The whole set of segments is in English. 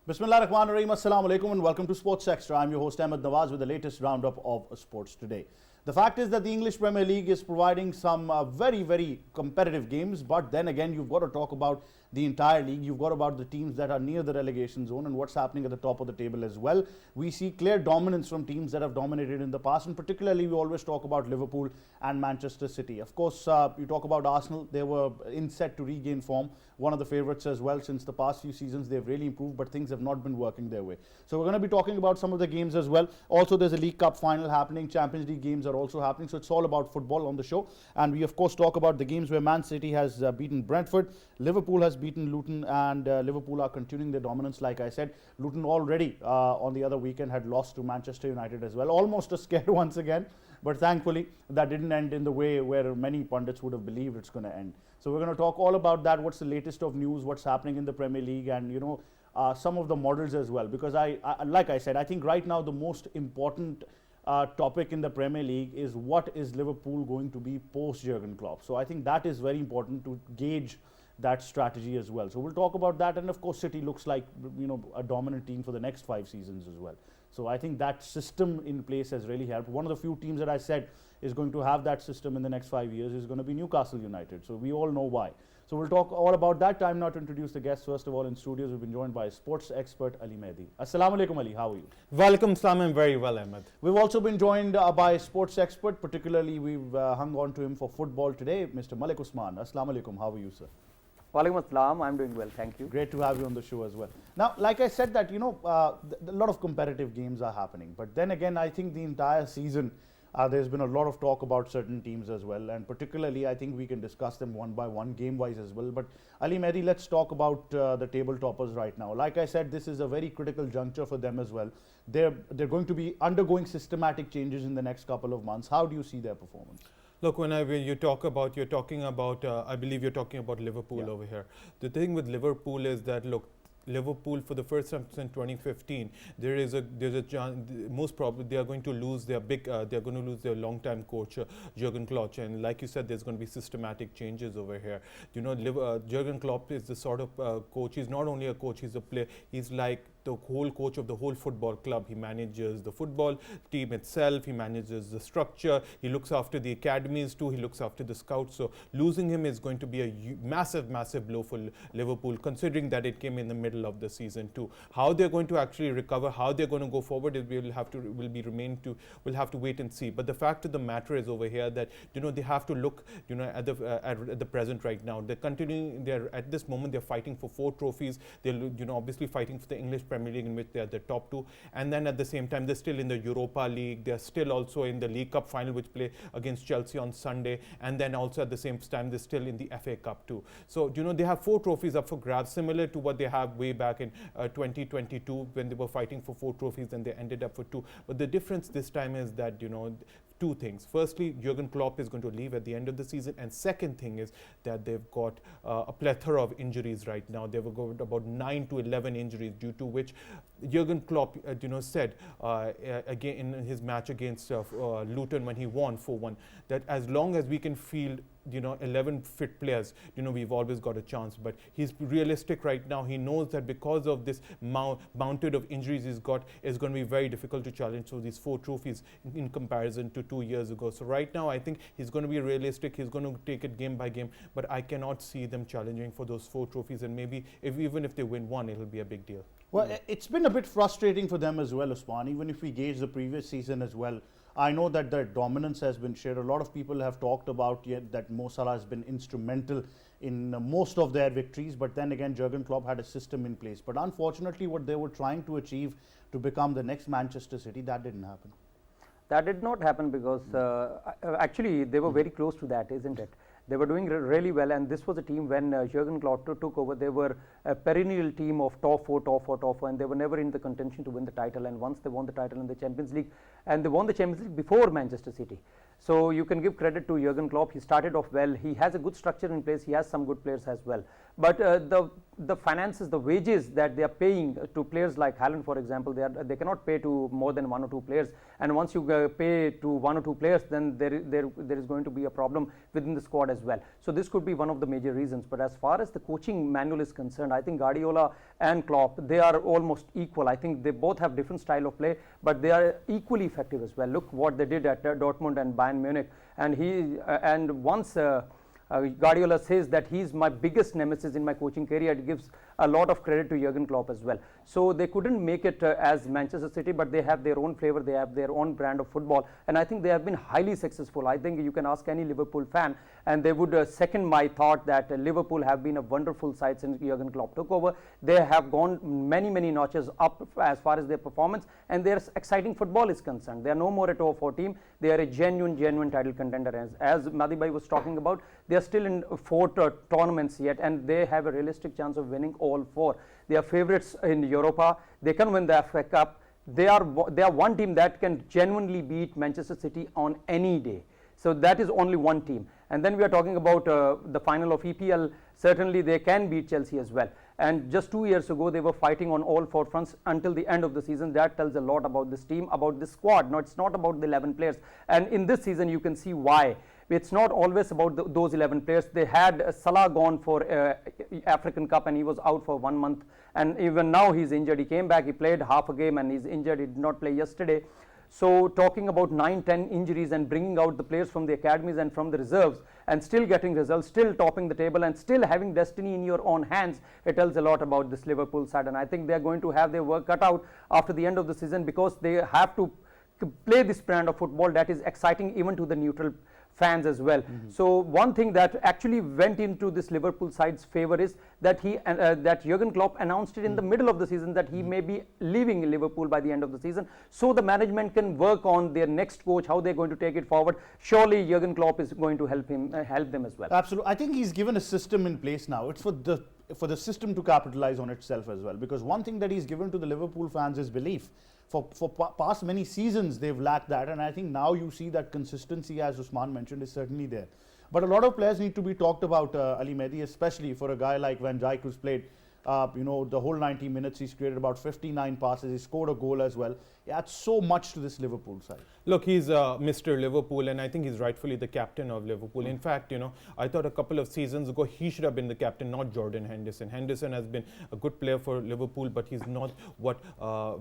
Bismillah Rahman Rahim, Assalamu alaikum and welcome to Sports Extra. I'm your host Ahmed Nawaz with the latest roundup of sports today. The fact is that the English Premier League is providing some very competitive games, but then again you've got to talk about the entire league. You've got about the teams that are near the relegation zone and what's happening at the top of the table as well. We see clear dominance from teams that have dominated in the past, and particularly we always talk about Liverpool and Manchester City. Of course, you talk about Arsenal. They were in set to regain form, one of the favourites as well since the past few seasons. They've really improved, but things have not been working their way. So we're going to be talking about some of the games as well. Also, there's a League Cup final happening. Champions League games are also happening. So it's all about football on the show. And we, of course, talk about the games where Man City has beaten Brentford, Liverpool has beaten Luton, and Liverpool are continuing their dominance. Like I said, Luton already on the other weekend had lost to Manchester United as well. Almost a scare once again. But thankfully, that didn't end in the way where many pundits would have believed it's going to end. So we're going to talk all about that. What's the latest of news? What's happening in the Premier League? And, you know, some of the models as well. Because like I said, I think right now the most important topic in the Premier League is what is Liverpool going to be post Jurgen Klopp. So I think that is very important to gauge that strategy as well. So we'll talk about that. And of course, City looks like, you know, a dominant team for the next 5 seasons as well. So I think that system in place has really helped. One of the few teams that I said is going to have that system in the next 5 years is going to be Newcastle United. So we all know why. So we'll talk all about that. Time now to introduce the guests. First of all, in studios, we've been joined by sports expert Ali Mehdi. Assalamu alaikum, Ali. How are you? Welcome, Salam. I'm very well, Ahmed. We've also been joined by sports expert. Particularly, we've hung on to him for football today, Mr. Malik Usman. Assalamu alaikum. How are you, sir? Walaikum assalam. I'm doing well, thank you. Great to have you on the show as well. Now, like I said that, you know, a lot of competitive games are happening. But then again, I think the entire season, there's been a lot of talk about certain teams as well. And particularly, I think we can discuss them one by one, game-wise as well. But Ali Mehdi, let's talk about the table toppers right now. Like I said, this is a very critical juncture for them as well. They're going to be undergoing systematic changes in the next couple of months. How do you see their performance? Look, when you talk about, you're talking about, I believe you're talking about Liverpool over here. The thing with Liverpool is that, look, Liverpool for the first time since 2015, there's a most probably they are going to lose their long-time coach Jurgen Klopp, and like you said, there's going to be systematic changes over here. You know, Jurgen Klopp is the sort of coach. He's not only a coach; he's a player. He's like the whole coach of the whole football club. He manages the football team itself. He manages the structure. He looks after the academies too. He looks after the scouts. So losing him is going to be a massive blow for Liverpool, considering that it came in the middle of the season too. How they're going to actually recover, how they're going to go forward, we'll have to wait and see. But the fact of the matter is over here that, you know, they have to look, you know, at the present right now. They're continuing. They're at this moment they're fighting for 4 trophies. They're, you know, obviously fighting for the English Premier League, in which they're the top 2, and then at the same time they're still in the Europa League. They're still also in the League Cup final, which play against Chelsea on Sunday, and then also at the same time they're still in the FA Cup too. So, you know, they have 4 trophies up for grabs, similar to what they have way back in 2022 when they were fighting for 4 trophies and they ended up for 2. But the difference this time is that, you know, 2 things. Firstly, Jurgen Klopp is going to leave at the end of the season, and second thing is that they've got a plethora of injuries right now. They've got about 9 to 11 injuries, due to which Jurgen Klopp, you know, said again in his match against Luton when he won 4-1, that as long as we can field, you know, 11 fit players, you know, we've always got a chance. But he's realistic right now. He knows that because of this mounted of injuries he's got, it's going to be very difficult to challenge for these 4 trophies in comparison to 2 years ago. So right now, I think he's going to be realistic. He's going to take it game by game. But I cannot see them challenging for those 4 trophies. And maybe even if they win 1, it'll be a big deal. Well, it's been a bit frustrating for them as well, Usman. Even if we gauge the previous season as well, I know that their dominance has been shared. A lot of people have talked about that Mo Salah has been instrumental in most of their victories. But then again, Jurgen Klopp had a system in place. But unfortunately, what they were trying to achieve to become the next Manchester City, that didn't happen. That did not happen because actually they were very close to that, isn't it? They were doing really well, and this was a team when Jurgen Klopp took over. They were a perennial team of top four, and they were never in the contention to win the title. And once they won the title in the Champions League, and they won the Champions League before Manchester City. So you can give credit to Jurgen Klopp. He started off well. He has a good structure in place. He has some good players as well. but the finances, the wages that they are paying to players like Haaland, for example, they cannot pay to more than 1 or 2 players, and once you pay to 1 or 2 players, then there is going to be a problem within the squad as well. So this could be one of the major reasons. But as far as the coaching manual is concerned, I think Guardiola and Klopp, they are almost equal. I think they both have different style of play, but they are equally effective as well. Look what they did at Dortmund and Bayern Munich, and once Guardiola says that he's my biggest nemesis in my coaching career, it gives a lot of credit to Jurgen Klopp as well. So they couldn't make it as Manchester City, but they have their own flavor, they have their own brand of football, and I think they have been highly successful. I think you can ask any Liverpool fan and they would second my thought that Liverpool have been a wonderful side since Jurgen Klopp took over. They have gone many notches up as far as their performance and their exciting football is concerned. They are no more a top 4 team, they are a genuine title contender. As Madibhai was talking about, they are still in 4 tournaments yet, and they have a realistic chance of winning all 4. They are favourites in Europa, they can win the FA Cup. They are one team that can genuinely beat Manchester City on any day. So that is only one team. And then we are talking about the final of EPL. Certainly they can beat Chelsea as well. And just 2 years ago, they were fighting on all 4 fronts until the end of the season. That tells a lot about this team, about this squad. No, it's not about the 11 players. And in this season, you can see why. It's not always about those 11 players. They had Salah gone for African Cup and he was out for 1 month. And even now he's injured. He came back, he played half a game and he's injured. He did not play yesterday. So talking about 9-10 injuries and bringing out the players from the academies and from the reserves and still getting results, still topping the table and still having destiny in your own hands, it tells a lot about this Liverpool side. And I think they're going to have their work cut out after the end of the season, because they have to play this brand of football that is exciting even to the neutral fans as well. So one thing that actually went into this Liverpool side's favor is that that Jurgen Klopp announced it in the middle of the season that he may be leaving Liverpool by the end of the season, so the management can work on their next coach, how they're going to take it forward. Surely Jurgen Klopp is going to help them as well. Absolutely. I think he's given a system in place now. It's for the system to capitalize on itself as well, because one thing that he's given to the Liverpool fans is belief. For past many seasons they've lacked that, and I think now you see that consistency, as Usman mentioned, is certainly there. But a lot of players need to be talked about, Ali Mehdi, especially for a guy like Van Dijk, who's played the whole 90 minutes. He's created about 59 passes, he scored a goal as well. He adds so much to this Liverpool side. Look, he's Mr. Liverpool, and I think he's rightfully the captain of Liverpool. In fact, I thought a couple of seasons ago he should have been the captain, not Jordan Henderson. Henderson has been a good player for Liverpool, but he's not what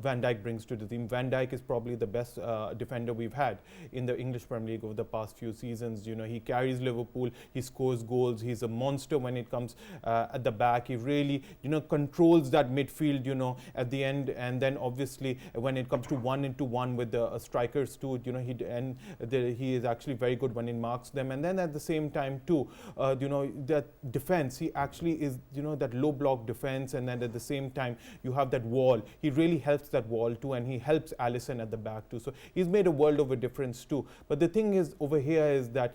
Van Dijk brings to the team. Van Dijk is probably the best defender we've had in the English Premier League over the past few seasons. He carries Liverpool, he scores goals, he's a monster when it comes at the back. He really, controls that midfield, at the end, and then obviously when it comes to 1-1 with the strikers too, he is actually very good when he marks them. And then at the same time too, that defense, he actually is, that low block defense, and then at the same time you have that wall. He really helps that wall too, and he helps Alisson at the back too. So he's made a world of a difference too. But the thing is over here is that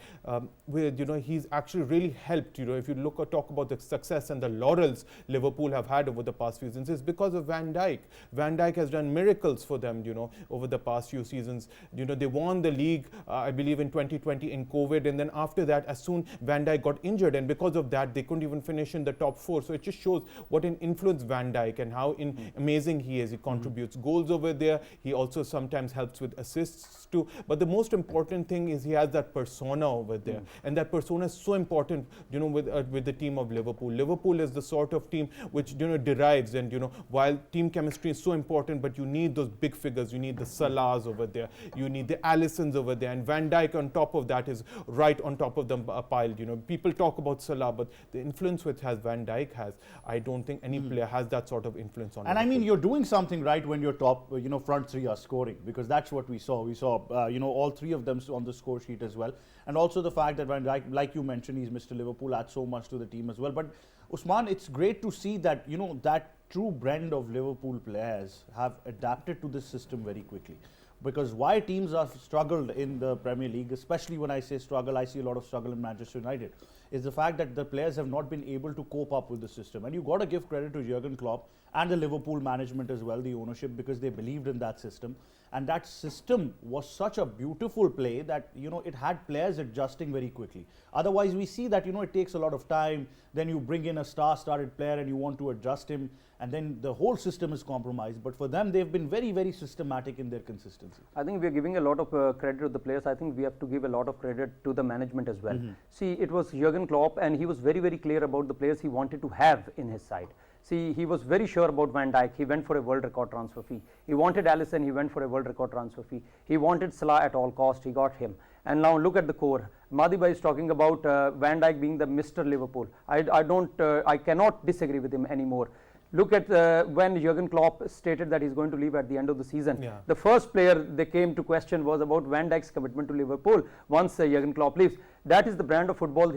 he's actually really helped. If you talk about the success and the laurels Liverpool have had over the past few seasons, it's because of Van Dijk. Van Dijk has done miracles for them, over the past few seasons. They won the league, I believe, in 2020 in COVID, and then after that, as soon Van Dijk got injured, and because of that, they couldn't even finish in the top 4. So it just shows what an influence Van Dijk and how amazing he is. He contributes goals over there. He also sometimes helps with assists too. But the most important thing is he has that persona over there, and that persona is so important, with the team of Liverpool. Liverpool is the sort of team which derives, and while team chemistry is so important, but you need those big figures. You need the Salahs over there, you need the Alissons over there, and Van Dijk on top of that is right on top of them piled. People talk about Salah, but the influence which Van Dijk has, I don't think any player has that sort of influence on. And Liverpool. I mean, you're doing something right when your top, front three are scoring, because that's what we saw. We saw, all 3 of them on the score sheet as well, and also the fact that Van Dijk, like you mentioned, he's Mr. Liverpool, adds so much to the team as well. But Usman, it's great to see that that true brand of Liverpool players have adapted to this system very quickly. Because why teams have struggled in the Premier League, especially when I say struggle, I see a lot of struggle in Manchester United, is the fact that the players have not been able to cope up with the system. And you got to give credit to Jurgen Klopp and the Liverpool management as well, the ownership, because they believed in that system. And that system was such a beautiful play that, you know, it had players adjusting very quickly. Otherwise, we see that, you know, it takes a lot of time. Then you bring in a star-studded player and you want to adjust him, and then the whole system is compromised. But for them, they've been very, very systematic in their consistency. I think we are giving a lot of credit to the players. I think we have to give a lot of credit to the management as well. See, it was Jurgen Klopp, and he was very, very clear about the players he wanted to have in his side. See, he was very sure about Van Dijk. He went for a world record transfer fee. He wanted Alisson. He went for a world record transfer fee. He wanted Salah at all cost. He got him. And now look at the core. Madiba is talking about Van Dijk being the Mr. Liverpool. I cannot disagree with him anymore. Look at when Jurgen Klopp stated that he's going to leave at the end of the season. Yeah. The first player they came to question was about Van Dijk's commitment to Liverpool once Jurgen Klopp leaves. That is the brand of football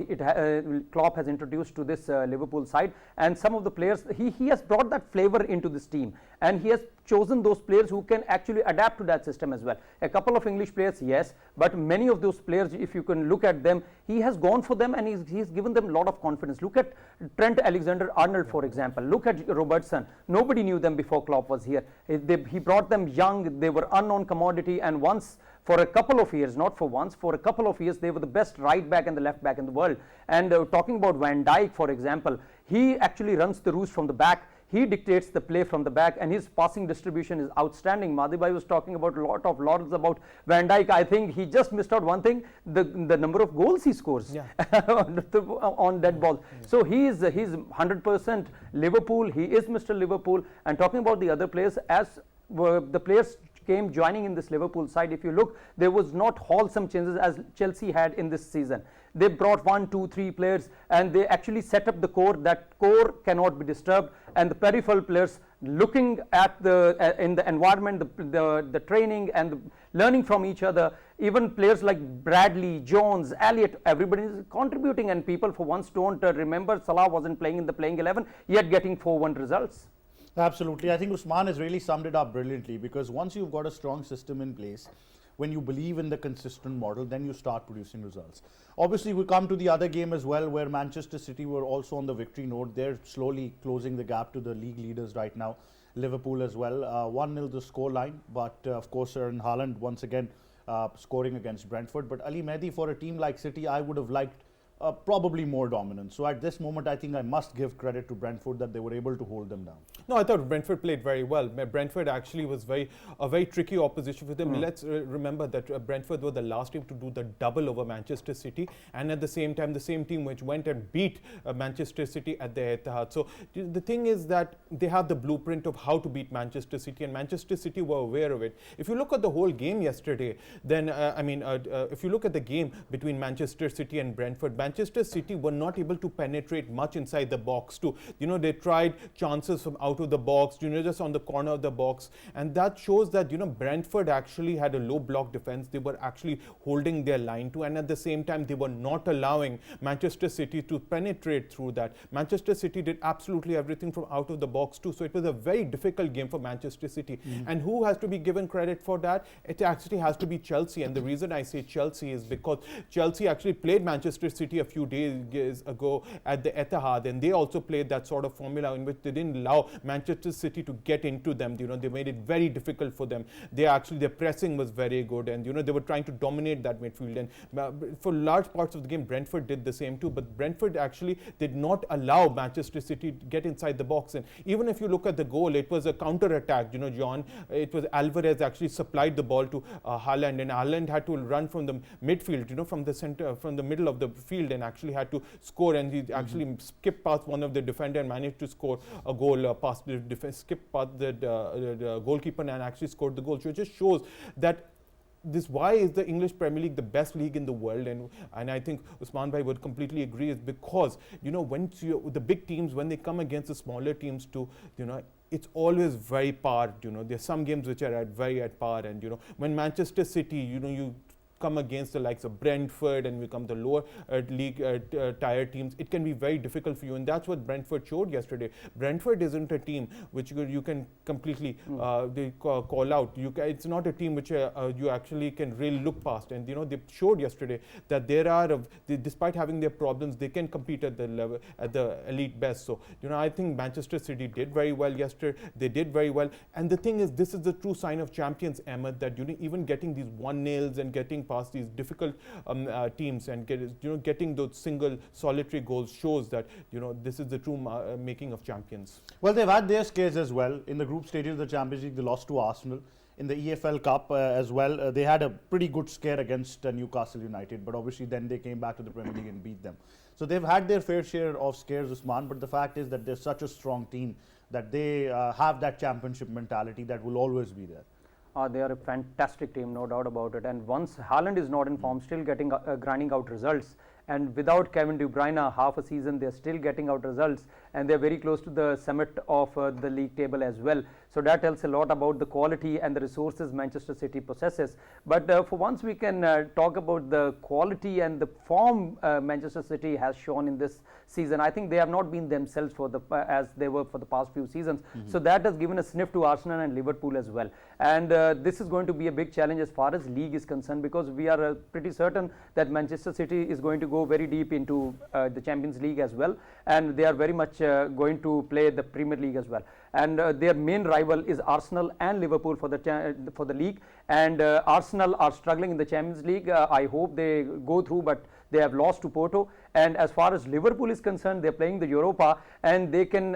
Klopp has introduced to this Liverpool side, and some of the players, he has brought that flavor into this team, and he has chosen those players who can actually adapt to that system as well. A couple of English players, yes, but many of those players, if you can look at them, he has gone for them and he's given them a lot of confidence. Look at Trent Alexander-Arnold, for example. Look at Robertson. Nobody knew them before Klopp was here. He brought them young. They were unknown commodity, and once, for a couple of years, not for once, for a couple of years, they were the best right back and the left back in the world. And talking about Van Dijk, for example, he actually runs the roost from the back. He dictates the play from the back, and his passing distribution is outstanding. Madhibai was talking about a lot of laurels about Van Dijk. I think he just missed out one thing: the number of goals he scores on dead balls. So he's 100% Liverpool. He is Mr. Liverpool. And talking about the other players, as the players came joining in this Liverpool side, if you look, there was not wholesome changes as Chelsea had in this season. They brought 1, 2, 3 players, and they actually set up the core. That core cannot be disturbed, and the peripheral players, looking at the in the environment, the training and the learning from each other. Even players like Bradley, Jones, Elliott, everybody is contributing, and people for once don't remember Salah wasn't playing in the playing 11, yet getting 4-1 results. Absolutely. I think Usman has really summed it up brilliantly, because once you've got a strong system in place, when you believe in the consistent model, then you start producing results. Obviously, we come to the other game as well, where Manchester City were also on the victory note. They're slowly closing the gap to the league leaders right now. Liverpool as well. 1-0 the scoreline, but of course, Erling Haaland once again scoring against Brentford. But Ali Mehdi, for a team like City, I would have liked probably more dominance. So at this moment, I think I must give credit to Brentford that they were able to hold them down. No, I thought Brentford played very well. Brentford actually was a very tricky opposition for them. Let's remember that Brentford were the last team to do the double over Manchester City, and at the same time, the same team which went and beat Manchester City at the Etihad. So the thing is that they have the blueprint of how to beat Manchester City, and Manchester City were aware of it. If you look at the whole game yesterday, then if you look at the game between Manchester City and Brentford, Manchester City were not able to penetrate much inside the box too. You know, they tried chances from out of the box, you know, just on the corner of the box, and that shows that, you know, Brentford actually had a low block defense. They were actually holding their line too, and at the same time, they were not allowing Manchester City to penetrate through that. Manchester City did absolutely everything from out of the box too, so it was a very difficult game for Manchester City. And who has to be given credit for that? It actually has to be Chelsea, and the reason I say Chelsea is because Chelsea actually played Manchester City a few days ago at the Etihad, and they also played that sort of formula in which they didn't allow Manchester City to get into them. You know, they made it very difficult for them. Their pressing was very good, and you know, they were trying to dominate that midfield. And for large parts of the game, Brentford did the same too. But Brentford actually did not allow Manchester City to get inside the box. And even if you look at the goal, it was a counter attack. You know, John, it was Alvarez actually supplied the ball to Haaland, and Haaland had to run from the midfield, you know, from the center, from the middle of the field, and actually had to score. And he actually skipped past one of the defender and managed to score a goal past the defense, skipped past the goalkeeper and actually scored the goal. So it just shows that why is the English Premier League the best league in the world, and I think Usman Bhai would completely agree, is because, you know, when the big teams, when they come against the smaller teams too, you know, it's always very par. You know, there's some games which are very at par, and you know, when Manchester City, you know, you come against the likes of Brentford and we come to lower league tier teams, it can be very difficult for you, and that's what Brentford showed yesterday. Brentford isn't a team which you can completely call out. It's not a team which you actually can really look past, and they showed yesterday that despite having their problems, they can compete at the level, at the elite best. So I think Manchester City did very well yesterday. They did very well, and the thing is, this is the true sign of champions, Ahmed, that even getting these 1-0s and getting past these difficult teams and getting those single solitary goals shows that this is the true making of champions. Well, they've had their scares as well. In the group stages of the Champions League, they lost to Arsenal. In the EFL Cup as well, they had a pretty good scare against Newcastle United, but obviously then they came back to the Premier League and beat them. So they've had their fair share of scares, Usman, but the fact is that they're such a strong team that they have that championship mentality that will always be there. They are a fantastic team, no doubt about it. And once Haaland is not in form, still getting grinding out results. And without Kevin De Bruyne, half a season, they're still getting out results, and they're very close to the summit of the league table as well. So that tells a lot about the quality and the resources Manchester City possesses. But for once, we can talk about the quality and the form Manchester City has shown in this season. I think they have not been themselves as they were for the past few seasons. So that has given a sniff to Arsenal and Liverpool as well. And this is going to be a big challenge as far as league is concerned, because we are pretty certain that Manchester City is going to go very deep into the Champions League as well, and they are very much going to play the Premier League as well. And their main rival is Arsenal and Liverpool for the league, and Arsenal are struggling in the Champions League. I hope they go through, but they have lost to Porto. And as far as Liverpool is concerned, they're playing the Europa, and they can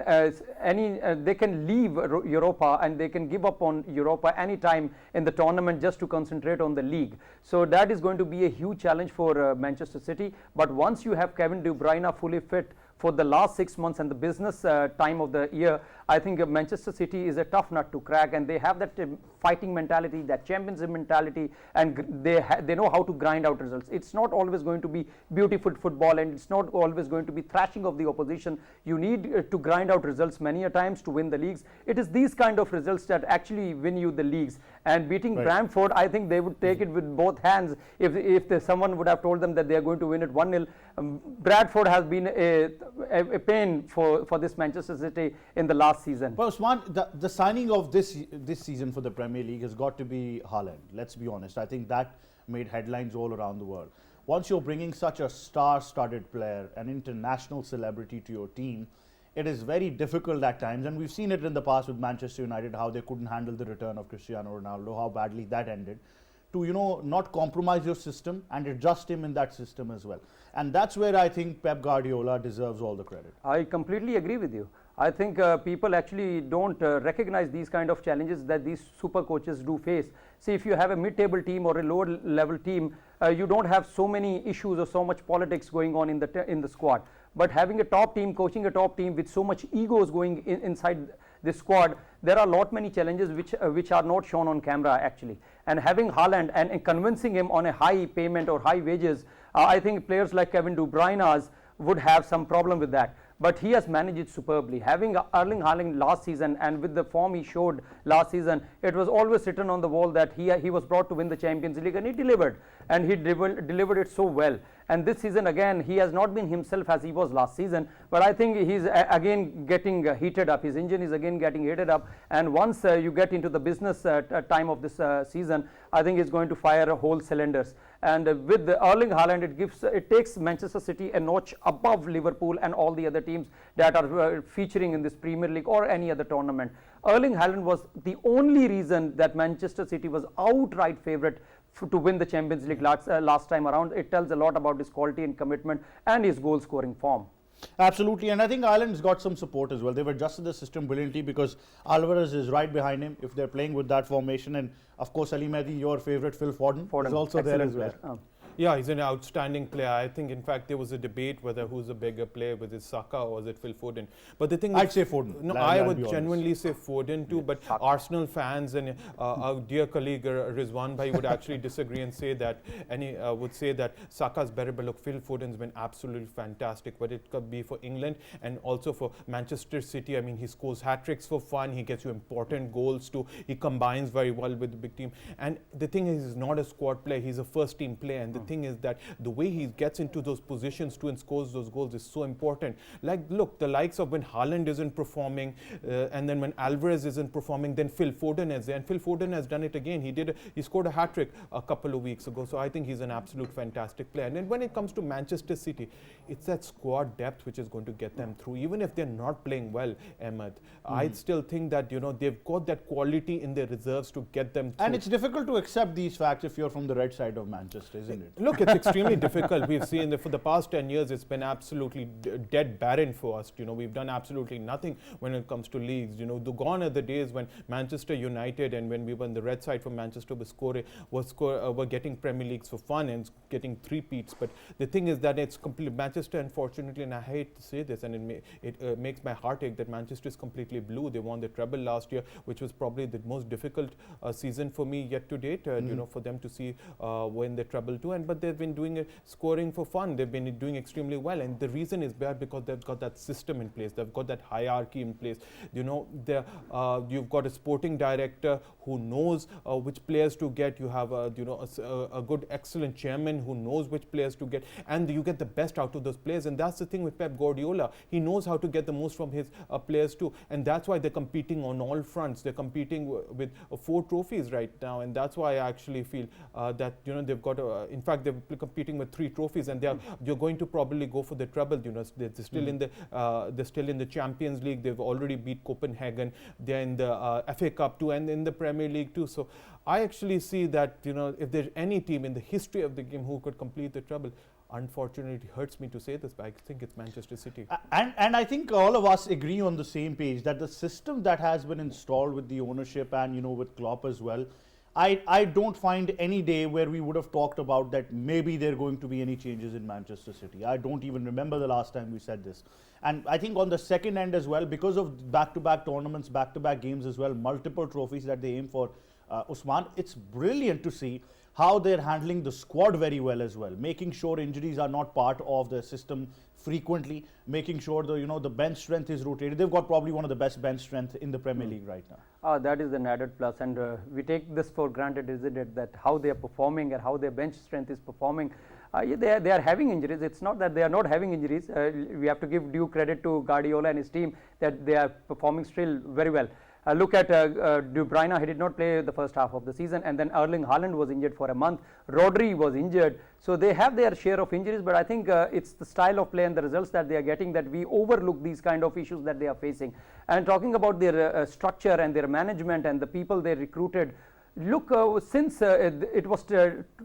leave Europa and they can give up on Europa anytime in the tournament just to concentrate on the league. So that is going to be a huge challenge for Manchester City. But once you have Kevin De Bruyne fully fit for the last 6 months and the business time of the year, I think Manchester City is a tough nut to crack, and they have that fighting mentality, that championship mentality, and they know how to grind out results. It's not always going to be beautiful football, and it's not always going to be thrashing of the opposition. You need to grind out results many a times to win the leagues. It is these kind of results that actually win you the leagues. And beating Brentford, I think they would take it with both hands if someone would have told them that they are going to win it 1-0. Bradford has been a pain for this Manchester City in the last season. Well, Usman, the signing of this season for the Premier League has got to be Haaland. Let's be honest. I think that made headlines all around the world. Once you're bringing such a star-studded player, an international celebrity to your team, it is very difficult at times, and we've seen it in the past with Manchester United, how they couldn't handle the return of Cristiano Ronaldo, how badly that ended, to not compromise your system and adjust him in that system as well. And that's where I think Pep Guardiola deserves all the credit. I completely agree with you. I think people actually don't recognize these kind of challenges that these super coaches do face. See, if you have a mid-table team or a lower level team, you don't have so many issues or so much politics going on in the squad. But having a top team, coaching a top team with so much egos going inside the squad, there are many challenges which are not shown on camera actually. And having Haaland and convincing him on a high payment or high wages, I think players like Kevin De Bruyne would have some problem with that. But he has managed it superbly. Having Erling Haaland last season, and with the form he showed last season, it was always written on the wall that he was brought to win the Champions League, and he delivered. And he delivered it so well. And this season again, he has not been himself as he was last season, but I think he's again getting heated up. His engine is again getting heated up, and once you get into the business time of this season, I think he's going to fire whole cylinders. And with the Erling Haaland, it takes Manchester City a notch above Liverpool and all the other teams that are featuring in this Premier League or any other tournament. Erling Haaland was the only reason that Manchester City was outright favourite to win the Champions League last time around. It tells a lot about his quality and commitment and his goal scoring form. Absolutely, and I think Ireland's got some support as well. They've adjusted the system brilliantly because Alvarez is right behind him if they're playing with that formation, and of course Ali Mehdi, your favourite Phil Foden is also there as well. Yeah, he's an outstanding player. I think, in fact, there was a debate whether who's a bigger player, was it Saka or was it Phil Foden? But the thing I'd is, say Foden. No, I'll I be would honest. genuinely say Foden too. But Arsenal fans and our dear colleague Rizwan Bhai would actually disagree and say that would say that Saka's better. But look, Phil Foden's been absolutely fantastic. But it could be for England and also for Manchester City. I mean, he scores hat tricks for fun. He gets you important goals too. He combines very well with the big team. And the thing is, he's not a squad player. He's a first team player. And the thing is that the way he gets into those positions too and scores those goals is so important. Like, look, the likes of when Haaland isn't performing, and then when Alvarez isn't performing, then Phil Foden is there. And Phil Foden has done it again. He scored a hat trick a couple of weeks ago. So I think he's an absolute fantastic player. And then when it comes to Manchester City, it's that squad depth which is going to get them through. Even if they're not playing well, Ahmed, I still think that they've got that quality in their reserves to get them through. And it's difficult to accept these facts if you're from the red side of Manchester, isn't it? Look, it's extremely difficult. We've seen that for the past 10 years, it's been absolutely dead barren for us. We've done absolutely nothing when it comes to leagues. Gone are the days when Manchester United and when we were on the red side from Manchester were getting Premier Leagues for fun and getting three-peats. But the thing is that it's complete. Manchester, unfortunately, and I hate to say this, and it makes my heart ache that Manchester is completely blue. They won the treble last year, which was probably the most difficult season for me yet to date. For them to see win the treble too. But they've been doing scoring for fun. They've been doing extremely well, and the reason is because they've got that system in place. They've got that hierarchy in place. You've got a sporting director who knows which players to get. You have a good, excellent chairman who knows which players to get, and you get the best out of those players. And that's the thing with Pep Guardiola. He knows how to get the most from his players too, and that's why they're competing on all fronts. They're competing with 4 trophies right now, and that's why I actually feel that they've got. In fact, they're competing with 3 trophies, and you're going to probably go for the treble. They're still in the Champions League. They've already beat Copenhagen. They're in the FA Cup too, and in the Premier League too. So I actually see that if there's any team in the history of the game who could complete the treble, unfortunately, it hurts me to say this, but I think it's Manchester City. And I think all of us agree on the same page that the system that has been installed with the ownership and with Klopp as well, I don't find any day where we would have talked about that maybe there are going to be any changes in Manchester City. I don't even remember the last time we said this. And I think on the second end as well, because of back-to-back tournaments, back-to-back games as well, multiple trophies that they aim for, Usman, it's brilliant to see how they're handling the squad very well as well, making sure injuries are not part of the system frequently, making sure the bench strength is rotated. They've got probably one of the best bench strength in the Premier League right now. That is an added plus, and we take this for granted, isn't it, that how they are performing and how their bench strength is performing. They are having injuries. It's not that they are not having injuries. We have to give due credit to Guardiola and his team that they are performing still very well. Look at De Bruyne. He did not play the first half of the season, and then Erling Haaland was injured for a month. Rodri was injured. So they have their share of injuries, but I think it's the style of play and the results that they are getting that we overlook these kind of issues that they are facing. And talking about their structure and their management and the people they recruited, look, since it was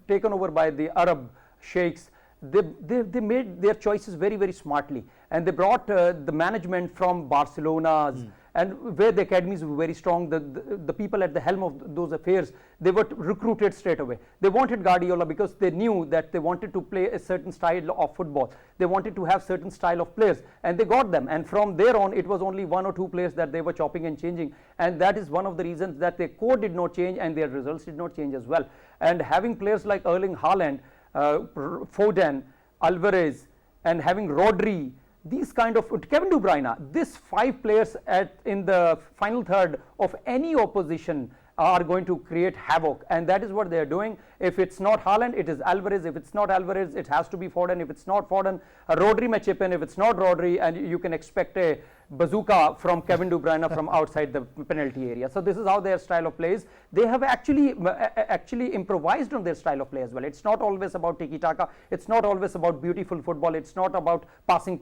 taken over by the Arab sheikhs, they made their choices very, very smartly, and they brought the management from Barcelona's and where the academies were very strong. The people at the helm of those affairs, they were recruited straight away. They wanted Guardiola because they knew that they wanted to play a certain style of football. They wanted to have certain style of players, and they got them. And from there on, it was only 1 or 2 players that they were chopping and changing, and that is one of the reasons that their core did not change and their results did not change as well. And having players like Erling Haaland, Foden, Alvarez, and having Rodri, these kind of Kevin De Bruyne, these 5 players in the final third of any opposition are going to create havoc, and that is what they are doing. If it's not Haaland, it is Alvarez. If it's not Alvarez, it has to be Foden. If it's not Foden, Rodri may chip in. If it's not Rodri, and you can expect a bazooka from Kevin De Bruyne from outside the penalty area. So this is how their style of play is. They have actually improvised on their style of play as well. It's not always about tiki-taka. It's not always about beautiful football. It's not about passing.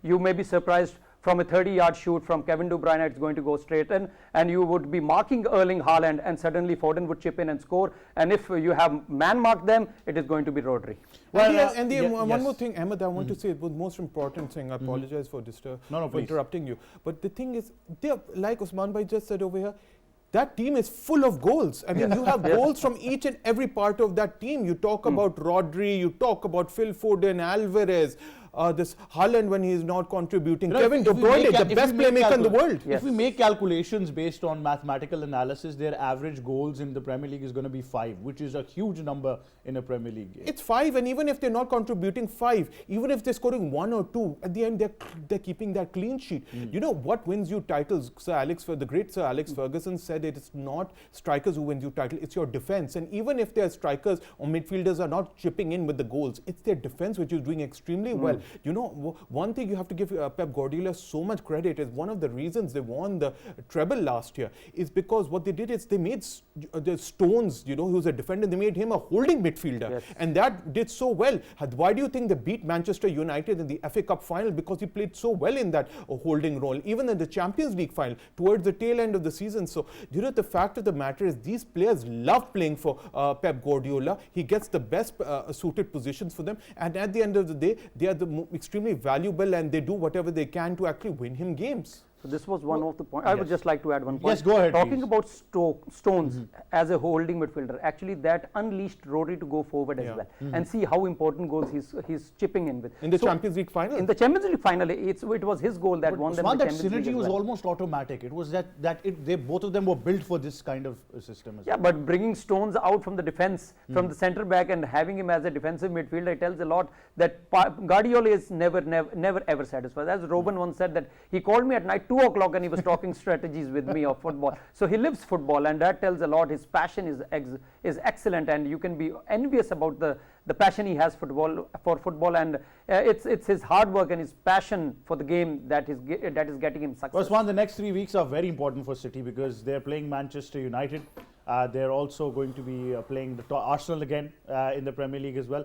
You may be surprised from a 30-yard shoot from Kevin De Bruyne, it's going to go straight in, and you would be marking Erling Haaland, and suddenly Foden would chip in and score. And if you have man-marked them, it is going to be Rodri. Well, one more thing, Ahmed, I want to say the most important thing. I apologize for interrupting you. But the thing is, like Usman Bhai just said over here, that team is full of goals. I mean, you have goals from each and every part of that team. You talk about Rodri, you talk about Phil Foden, Alvarez, this Haaland when he is not contributing. Kevin De Bruyne, the best playmaker in the world. If we make calculations based on mathematical analysis, their average goals in the Premier League is going to be 5, which is a huge number in a Premier League game. It's 5, and even if they're not contributing 5, even if they're scoring 1 or 2, at the end they're keeping that clean sheet. You know what wins you titles? The great Sir Alex Ferguson said it's not strikers who wins you title, it's your defense. And even if their strikers or midfielders are not chipping in with the goals, it's their defense which is doing extremely well. You know, one thing you have to give Pep Guardiola so much credit is one of the reasons they won the treble last year is because what they did is they made the Stones, you know, who's a defender, they made him a holding midfielder. And that did so well. Why do you think they beat Manchester United in the FA Cup final? Because he played so well in that holding role, even in the Champions League final, towards the tail end of the season. So, you know, the fact of the matter is these players love playing for Pep Guardiola. He gets the best suited positions for them. And at the end of the day, they are the extremely valuable and they do whatever they can to actually win him games. So this was one of the points. I would just like to add one point. Yes, go ahead. Talking Please. about Stones as a holding midfielder, actually that unleashed Rodri to go forward as well and see how important goals he's chipping in with. In the Champions League final? In the Champions League final, it was his goal that won them the Champions League. That synergy as was well. almost automatic. It was they both of them were built for this kind of system as well. Yeah, but bringing Stones out from the defense, from the centre back, and having him as a defensive midfielder, it tells a lot that Guardiola is never ever satisfied. As Robin once said, that he called me at night 2 o'clock and he was talking strategies with me of football. So he lives football, and that tells a lot. His passion is excellent, and you can be envious about the passion he has for football, and it's his hard work and his passion for the game that is getting him success. Usman, the next 3 weeks are very important for City because they're playing Manchester United. They're also going to be playing Arsenal again in the Premier League as well.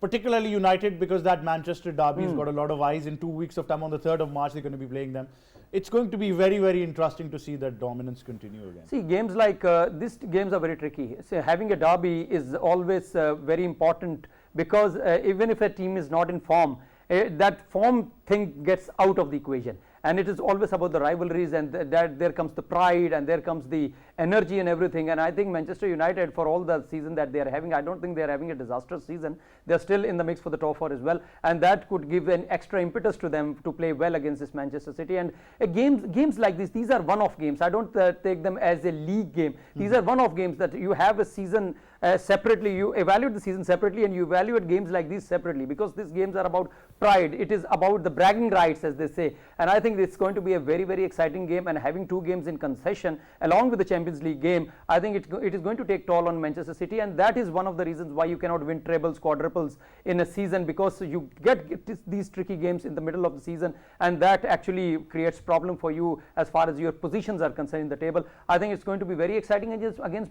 Particularly United, because that Manchester derby has got a lot of eyes. In 2 weeks of time, on the 3rd of March, they're going to be playing them. It's going to be very, very interesting to see that dominance continue again. See, games like these games are very tricky. So having a derby is always very important because even if a team is not in form, that form thing gets out of the equation. And it is always about the rivalries, and that there comes the pride and there comes the energy and everything. And I think Manchester United, for all the season that they are having, I don't think they are having a disastrous season. They are still in the mix for the top 4 as well, and that could give an extra impetus to them to play well against this Manchester City. And games like this, these are one-off games. I don't take them as a league game. These are one-off games that you have a season separately. You evaluate the season separately, and you evaluate games like these separately, because these games are about pride. It is about the bragging rights, as they say. And I think it's going to be a very, very exciting game, and having 2 games in concession along with the Champions League game, I think it is going to take toll on Manchester City, and that is one of the reasons why you cannot win trebles, quadruples in a season, because you get these tricky games in the middle of the season, and that actually creates problem for you as far as your positions are concerned in the table. I think it's going to be very exciting against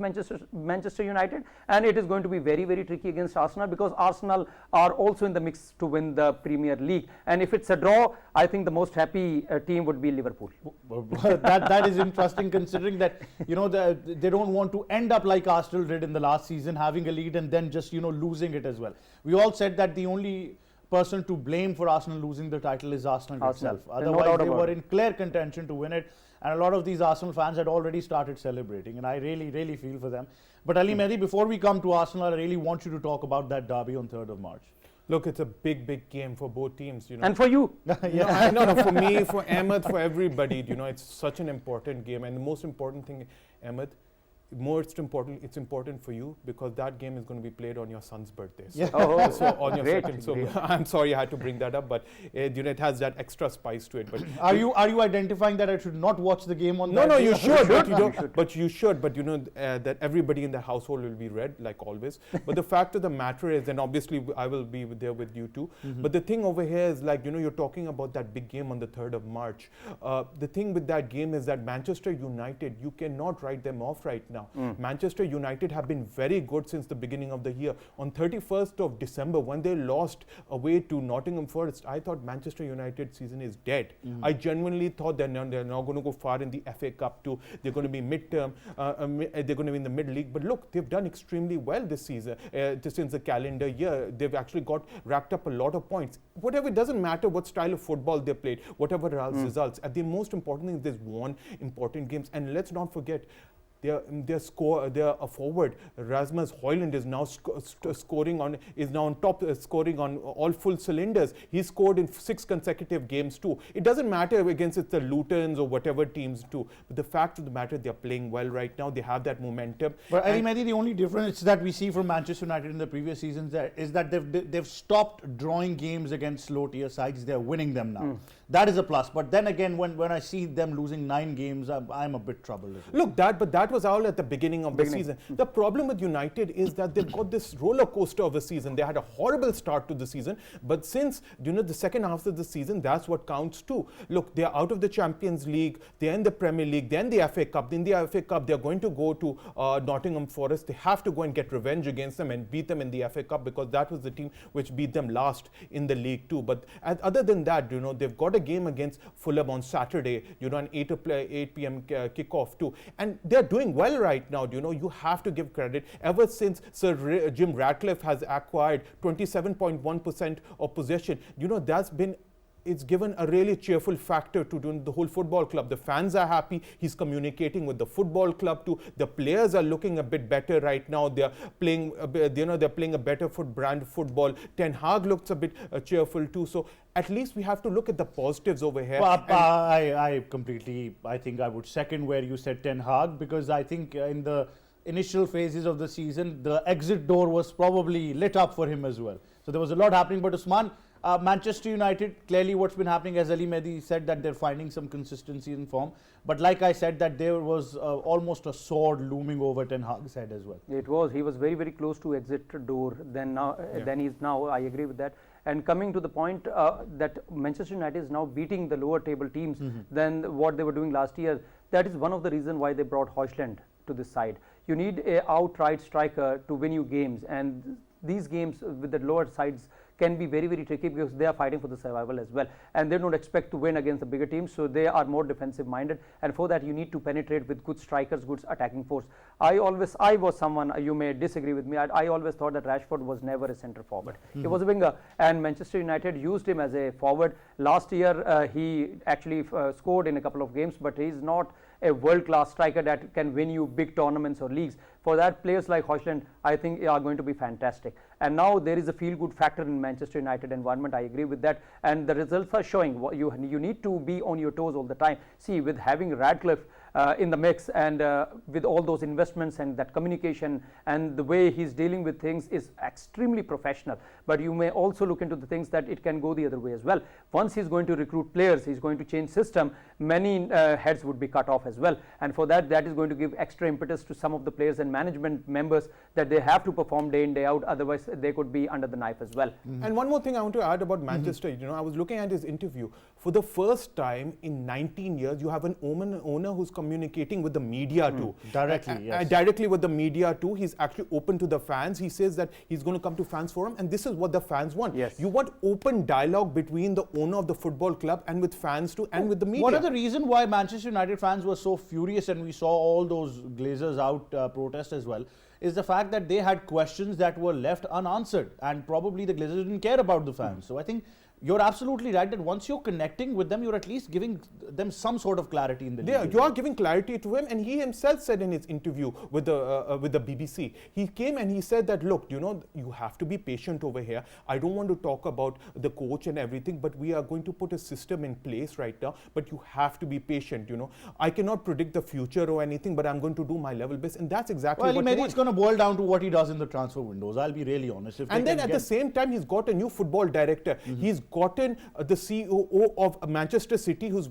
Manchester United, and it is going to be very, very tricky against Arsenal, because Arsenal are also in the mix to win the Premier League. And if it's a draw, I think the most happy team would be Liverpool. that is interesting, considering that, you know, they don't want to end up like Arsenal did in the last season, having a lead and then just, you know, losing it as well. We all said that the only person to blame for Arsenal losing the title is Arsenal itself. Otherwise, they were in clear contention to win it, and a lot of these Arsenal fans had already started celebrating, and I really, really feel for them. But Ali Mehdi, before we come to Arsenal, I really want you to talk about that derby on 3rd of March. Look, it's a big, big game for both teams, you know. And for you. No, for me, for Ahmed, for everybody, you know, it's such an important game. And the most important thing, Ahmed, it's important for you because that game is going to be played on your son's birthday. So, so on your second. So I'm sorry I had to bring that up, but you know, it has that extra spice to it. But are you identifying that I should not watch the game on? No, you should. But you should. But you know that everybody in the household will be red, like always. But the fact of the matter is, and obviously I will be there with you too. But the thing over here is, like, you know, you're talking about that big game on the 3rd of March. The thing with that game is that Manchester United, you cannot write them off right now. Manchester United have been very good since the beginning of the year. On 31st of December, when they lost away to Nottingham Forest, I thought Manchester United season is dead. I genuinely thought they're not going to go far in the FA Cup too. They're going to be midterm. They're going to be in the mid-league. But look, they've done extremely well this season. Since the calendar year, they've actually racked up a lot of points. Whatever, it doesn't matter what style of football they played, whatever results. The most important thing is they've won important games. And let's not forget, Their forward Rasmus Højlund is now scoring on top, scoring on all full cylinders. He scored in 6 consecutive games too. It doesn't matter against the Lutons or whatever teams do, but the fact of the matter, they're playing well right now. They have that momentum. But Ali Mehdi, the only difference that we see from Manchester United in the previous seasons is that they've stopped drawing games against low tier sides. They're winning them now. That is a plus. But then again, when I see them losing 9 games, I'm a bit troubled. Look, that was all at the beginning of the season. The problem with United is that they've got this roller coaster of a season. They had a horrible start to the season, but since the second half of the season, that's what counts too. Look, they're out of the Champions League, they're in the Premier League, then the FA Cup. In the FA Cup, they're going to go to Nottingham Forest. They have to go and get revenge against them and beat them in the FA Cup, because that was the team which beat them last in the league too. But other than that, they've got a game against Fulham on Saturday, an 8 p.m. kickoff too, and they're doing well right now. You have to give credit. Ever since Sir Jim Ratcliffe has acquired 27.1% of possession, it's given a really cheerful factor to the whole football club. The fans are happy. He's communicating with the football club too. The players are looking a bit better right now. They're playing, they're playing a better brand football. Ten Hag looks a bit cheerful too. So at least we have to look at the positives over here. Well, I think I would second where you said Ten Hag, because I think in the initial phases of the season, the exit door was probably lit up for him as well. So there was a lot happening. But Usman, Manchester United, clearly what's been happening, as Ali Mehdi said, that they're finding some consistency in form. But like I said, that there was almost a sword looming over Ten Hag's head as well. It was. He was very, very close to exit door. Then he's now. I agree with that. And coming to the point that Manchester United is now beating the lower table teams than what they were doing last year. That is one of the reasons why they brought Højlund to this side. You need an outright striker to win you games, and these games with the lower sides can be very, very tricky, because they are fighting for the survival as well, and they don't expect to win against the bigger teams, so they are more defensive minded, and for that you need to penetrate with good strikers, good attacking force. I was someone, you may disagree with me, I always thought that Rashford was never a centre forward. He was a winger, and Manchester United used him as a forward. Last year he actually scored in a couple of games, but he's not a world-class striker that can win you big tournaments or leagues. For that, players like Højlund, I think, are going to be fantastic. And now there is a feel-good factor in Manchester United environment. I agree with that. And the results are showing. You need to be on your toes all the time. See, with having Radcliffe in the mix, and with all those investments and that communication and the way he's dealing with things is extremely professional. But you may also look into the things that it can go the other way as well. Once he's going to recruit players, he's going to change system, many heads would be cut off as well. And for that is going to give extra impetus to some of the players and management members, that they have to perform day in, day out. Otherwise, they could be under the knife as well. And one more thing I want to add about Manchester. I was looking at his interview. For the first time in 19 years, you have an owner who's communicating with the media too. Directly, yes. Directly with the media too. He's actually open to the fans. He says that he's going to come to fans forum, and this is what the fans want. Yes. You want open dialogue between the owner of the football club and with fans too, and with the media. What are the reason why Manchester United fans were so furious, and we saw all those Glazers out protest as well, is the fact that they had questions that were left unanswered, and probably the Glazers didn't care about the fans. So I think you're absolutely right that once you're connecting with them, you're at least giving them some sort of clarity in the league. Yeah, you are giving clarity to him, and he himself said in his interview with the BBC, he came and he said that, look, you have to be patient over here. I don't want to talk about the coach and everything, but we are going to put a system in place right now, but you have to be patient. I cannot predict the future or anything, but I'm going to do my level best, and that's exactly what maybe it's going to boil down to what he does in the transfer windows. I'll be really honest. And then at the same time, he's got a new football director. He's gotten the CEO of Manchester City, who's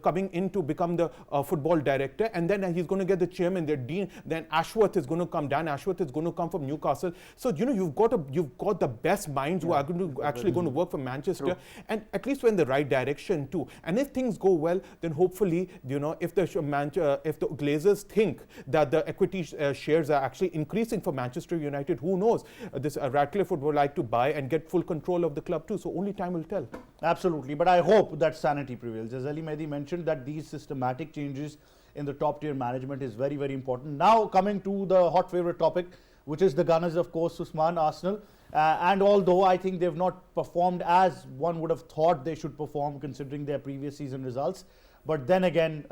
coming in to become the football director, and then he's going to get the chairman, the dean. Then Ashworth is going to come. Dan Ashworth is going to come from Newcastle. So you've got the best minds who are going to work for Manchester, and at least we're in the right direction too. And if things go well, then hopefully if the Glazers think that the equity shares are actually increasing for Manchester United, who knows? This Ratcliffe would like to buy and get full control of the club too. So only time will tell. Absolutely, but I hope that sanity prevails. As Ali Mehdi mentioned, that these systematic changes in the top tier management is very, very important. Now coming to the hot favorite topic, which is the Gunners, of course, Usman, Arsenal. And although I think they've not performed as one would have thought they should perform considering their previous season results, But then again,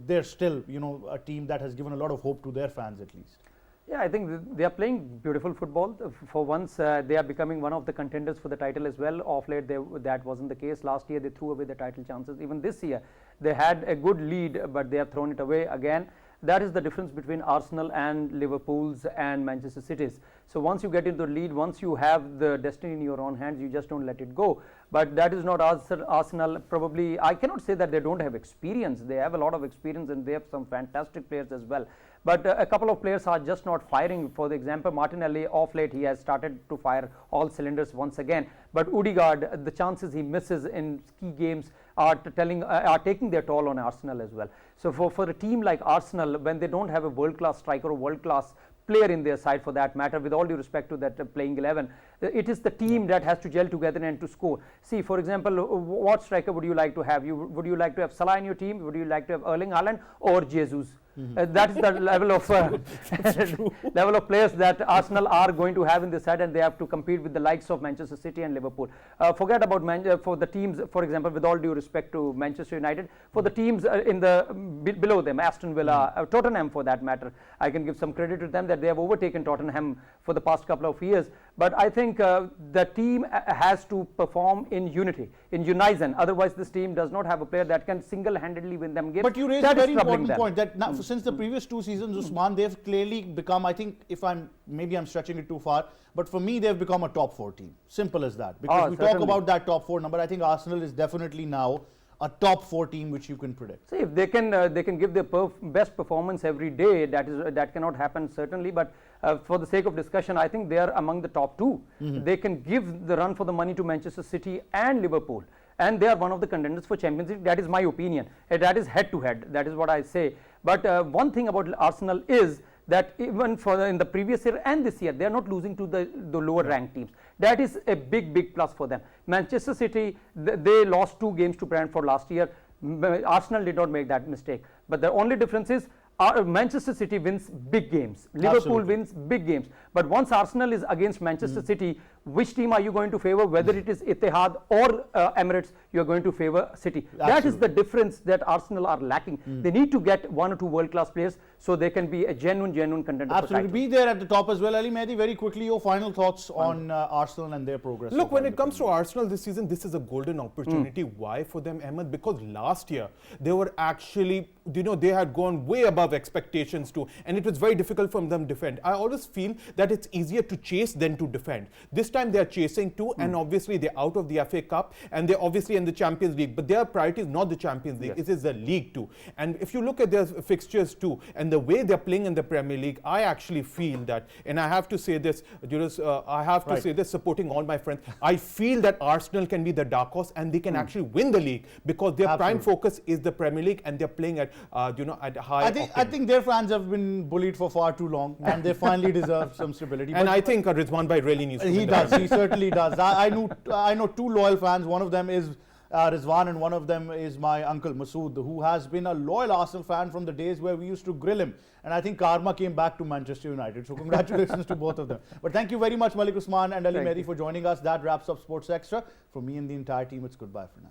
they're still, a team that has given a lot of hope to their fans at least. Yeah, I think they are playing beautiful football. For once, they are becoming one of the contenders for the title as well. Of late, that wasn't the case. Last year, they threw away the title chances. Even this year, they had a good lead, but they have thrown it away again. That is the difference between Arsenal and Liverpool's and Manchester City's. So once you get into the lead, once you have the destiny in your own hands, you just don't let it go. But that is not Arsenal. Probably, I cannot say that they don't have experience. They have a lot of experience and they have some fantastic players as well. But a couple of players are just not firing. For example, Martinelli, off late, he has started to fire all cylinders once again. But Odegaard, the chances he misses in key games are taking their toll on Arsenal as well. So for a team like Arsenal, when they don't have a world-class striker or world-class player in their side, for that matter, with all due respect to that playing 11, it is the team that has to gel together and to score. See, for example, what striker would you like to have? Would you like to have Salah in your team? Would you like to have Erling Haaland or Jesus? That is the level of level of players that Arsenal are going to have in this side, and they have to compete with the likes of Manchester City and Liverpool. Forget about for the teams, for example, with all due respect to Manchester United, for the teams in the below them, Aston Villa, Tottenham for that matter, I can give some credit to them that they have overtaken Tottenham for the past couple of years. But I think the team has to perform in unity, in unison. Otherwise, this team does not have a player that can single-handedly win them games. But you raised a very important point that now, since the previous 2 seasons, Usman, they've clearly become, I think, maybe I'm stretching it too far, but for me, they've become a top 4 team. Simple as that. Because we talk about that top 4 number. I think Arsenal is definitely now a top 4 team which you can predict. See, if they can give their best performance every day, that cannot happen certainly. But for the sake of discussion, I think they are among the top 2. They can give the run for the money to Manchester City and Liverpool, and they are one of the contenders for Champions League. That is my opinion. That is head to head. That is what I say. But one thing about Arsenal is that even in the previous year and this year, they are not losing to the lower ranked teams. That is a big plus for them. Manchester City, they lost 2 games to Brentford last year. Arsenal did not make that mistake. But the only difference is Manchester City wins big games. Liverpool wins big games. But once Arsenal is against Manchester City, which team are you going to favor? Whether it is Etihad or Emirates, you are going to favor City. That is the difference that Arsenal are lacking. They need to get 1 or 2 world-class players so they can be a genuine contender. Absolutely. Be there at the top as well. Ali Mehdi, very quickly, your final thoughts on Arsenal and their progress. Look, when it comes to Arsenal this season, this is a golden opportunity. Why for them, Ahmed? Because last year, they were actually, they had gone way above expectations too, and it was very difficult for them to defend. I always feel that it's easier to chase than to defend. This time they are chasing too, and obviously they're out of the FA Cup, and they're obviously in the Champions League, but their priority is not the Champions League, it is the league too. And if you look at their fixtures too, and the way they're playing in the Premier League, I actually feel that, and I have to say this, say this, supporting all my friends, I feel that Arsenal can be the dark horse, and they can actually win the league, because their prime focus is the Premier League, and they're playing at, at high I think their fans have been bullied for far too long, and they finally deserve some stability. And I think Rizwan Bhai really needs to He does. He certainly does. I know 2 loyal fans. One of them is Rizwan, and one of them is my uncle Masood, who has been a loyal Arsenal fan from the days where we used to grill him. And I think karma came back to Manchester United. So congratulations to both of them. But thank you very much, Malik Usman and Ali Mehdi, for joining us. That wraps up Sports Extra. For me and the entire team, it's goodbye for now.